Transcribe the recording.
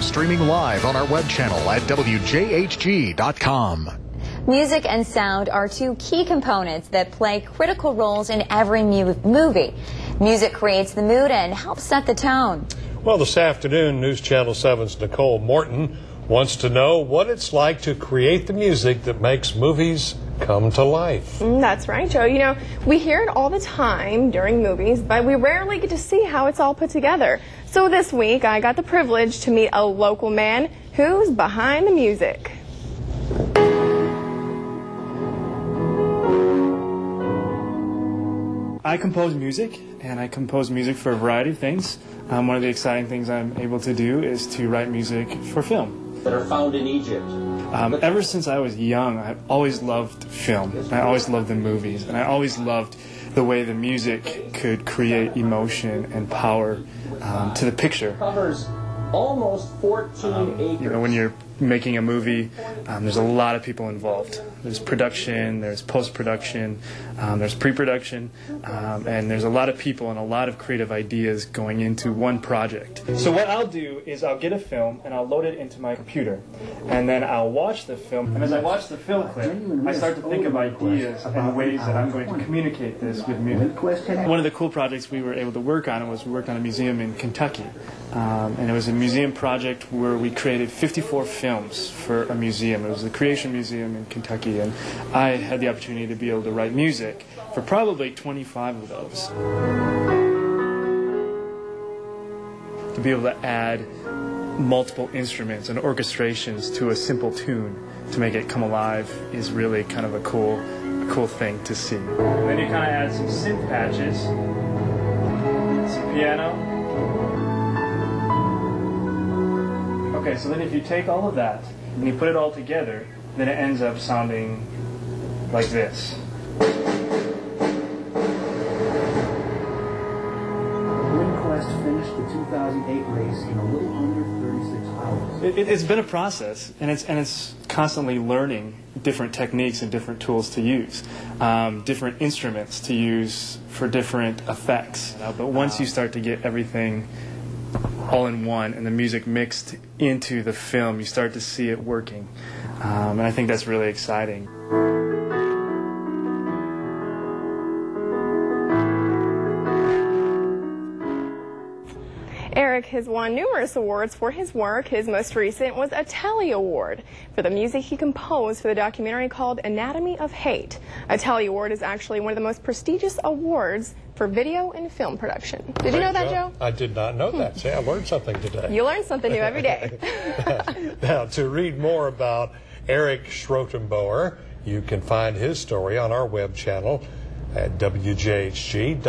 Streaming live on our web channel at WJHG.com. Music and sound are two key components that play critical roles in every movie. Music creates the mood and helps set the tone. Well, this afternoon, News Channel 7's Nicole Morten wants to know what it's like to create the music that makes movies come to life. That's right, Joe. You know, we hear it all the time during movies, but we rarely get to see how it's all put together. So this week, I got the privilege to meet a local man who's behind the music. I compose music, and I compose music for a variety of things. One of the exciting things I'm able to do is to write music for film. That are found in Egypt. Ever since I was young, I've always loved film. I always loved the movies, and I always loved the way the music could create emotion and power to the picture. Covers almost 14 acres. You know, when you're making a movie, there's a lot of people involved. There's production, there's post-production, there's pre-production, and there's a lot of people and a lot of creative ideas going into one project. So what I'll do is I'll get a film and I'll load it into my computer, and then I'll watch the film, and as I watch the film clip, I start to think of ideas and ways that I'm going to communicate this with music. One of the cool projects we were able to work on was we worked on a museum in Kentucky, and it was a museum project where we created 54 films for a museum. It was the Creation Museum in Kentucky, and I had the opportunity to be able to write music for probably 25 of those. To be able to add multiple instruments and orchestrations to a simple tune to make it come alive is really kind of a cool thing to see. And then you kind of add some synth patches, some piano. Okay, so then if you take all of that and you put it all together, then it ends up sounding like this. WinQuest finished the 2008 race in a little under 36 hours. It's been a process, and it's constantly learning different techniques and different tools to use, different instruments to use for different effects. But once you start to get everything all in one and the music mixed into the film, you start to see it working, and I think that's really exciting. Eric has won numerous awards for his work. His most recent was a Telly Award for the music he composed for the documentary called Anatomy of Hate. A Telly Award is actually one of the most prestigious awards for video and film production. Did you know that, Joe? I did not know that. See, I learned something today. You learn something new every day. Now, to read more about Eric Schrotenboer, you can find his story on our web channel at WJHG.